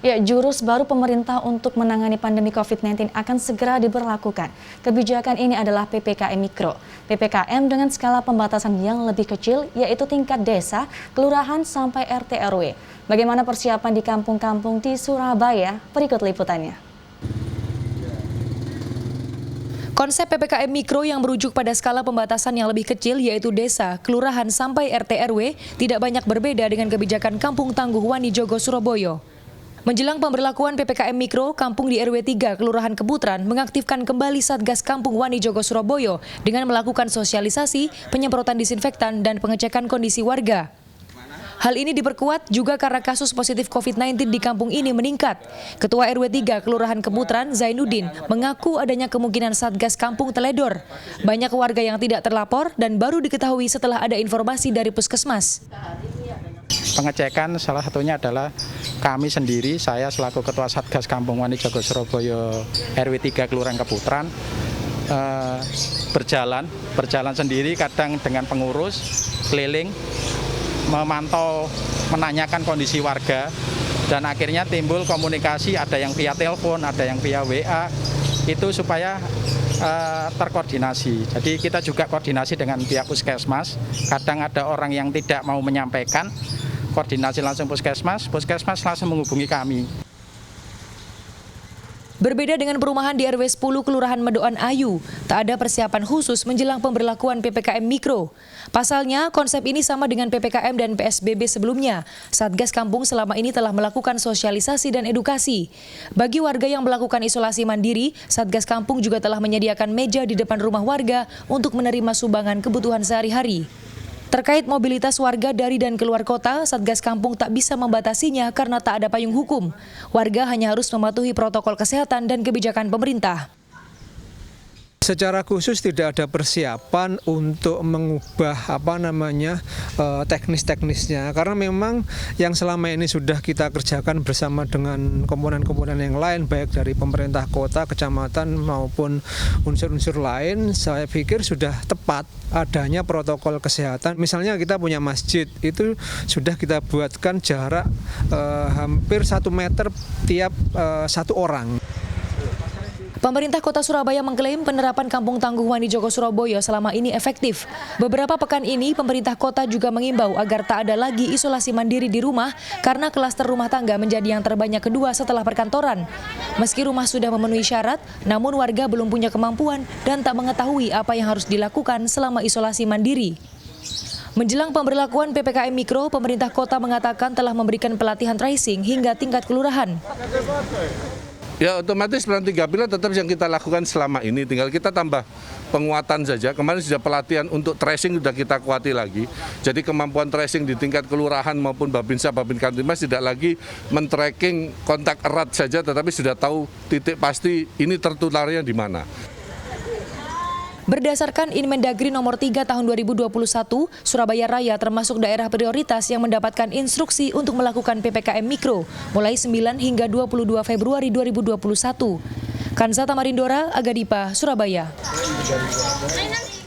Ya, jurus baru pemerintah untuk menangani pandemi COVID-19 akan segera diberlakukan. Kebijakan ini adalah PPKM Mikro. PPKM dengan skala pembatasan yang lebih kecil, yaitu tingkat desa, kelurahan, sampai RT RW. Bagaimana persiapan di kampung-kampung di Surabaya? Berikut liputannya. Konsep PPKM Mikro yang merujuk pada skala pembatasan yang lebih kecil yaitu desa, kelurahan, sampai RT RW tidak banyak berbeda dengan kebijakan Kampung Tangguh Wanijogo, Surabaya. Menjelang pemberlakuan PPKM Mikro, kampung di RW 3 Kelurahan Keputran mengaktifkan kembali Satgas Kampung Wanijogo, Surabaya dengan melakukan sosialisasi, penyemprotan disinfektan, dan pengecekan kondisi warga. Hal ini diperkuat juga karena kasus positif COVID-19 di kampung ini meningkat. Ketua RW 3 Kelurahan Keputran, Zainuddin, mengaku adanya kemungkinan Satgas Kampung teledor. Banyak warga yang tidak terlapor dan baru diketahui setelah ada informasi dari puskesmas. Pengecekan salah satunya adalah kami sendiri, saya selaku Ketua Satgas Kampung Wanijogo Surabaya RW 3 Kelurahan Keputran, berjalan sendiri, kadang dengan pengurus keliling, memantau, menanyakan kondisi warga, dan akhirnya timbul komunikasi, ada yang via telepon, ada yang via WA, itu supaya terkoordinasi. Jadi kita juga koordinasi dengan pihak puskesmas, kadang ada orang yang tidak mau menyampaikan, koordinasi langsung puskesmas langsung menghubungi kami. Berbeda dengan perumahan di RW 10 Kelurahan Medoan Ayu, tak ada persiapan khusus menjelang pemberlakuan PPKM Mikro. Pasalnya, konsep ini sama dengan PPKM dan PSBB sebelumnya. Satgas Kampung selama ini telah melakukan sosialisasi dan edukasi. Bagi warga yang melakukan isolasi mandiri, Satgas Kampung juga telah menyediakan meja di depan rumah warga untuk menerima sumbangan kebutuhan sehari-hari. Terkait mobilitas warga dari dan keluar kota, Satgas Kampung tak bisa membatasinya karena tak ada payung hukum. Warga hanya harus mematuhi protokol kesehatan dan kebijakan pemerintah. Secara khusus tidak ada persiapan untuk mengubah teknis-teknisnya, karena memang yang selama ini sudah kita kerjakan bersama dengan komponen-komponen yang lain, baik dari pemerintah kota, kecamatan maupun unsur-unsur lain, saya pikir sudah tepat adanya protokol kesehatan. Misalnya kita punya masjid, itu sudah kita buatkan jarak hampir 1 meter tiap 1 orang. Pemerintah Kota Surabaya mengklaim penerapan Kampung Tangguh Wanijogo Surabaya selama ini efektif. Beberapa pekan ini, pemerintah kota juga mengimbau agar tak ada lagi isolasi mandiri di rumah karena klaster rumah tangga menjadi yang terbanyak kedua setelah perkantoran. Meski rumah sudah memenuhi syarat, namun warga belum punya kemampuan dan tak mengetahui apa yang harus dilakukan selama isolasi mandiri. Menjelang pemberlakuan PPKM Mikro, pemerintah kota mengatakan telah memberikan pelatihan tracing hingga tingkat kelurahan. Ya, otomatis peran 3 pilar tetap yang kita lakukan selama ini, tinggal kita tambah penguatan saja. Kemarin sudah pelatihan untuk tracing sudah kita kuati lagi. Jadi kemampuan tracing di tingkat kelurahan maupun Babinsa, Babin Kamtibmas tidak lagi men-tracking kontak erat saja, tetapi sudah tahu titik pasti ini tertularnya di mana. Berdasarkan Inmendagri nomor 3 tahun 2021, Surabaya Raya termasuk daerah prioritas yang mendapatkan instruksi untuk melakukan PPKM Mikro mulai 9 hingga 22 Februari 2021. Kansa Tamarindora, Agadipa, Surabaya.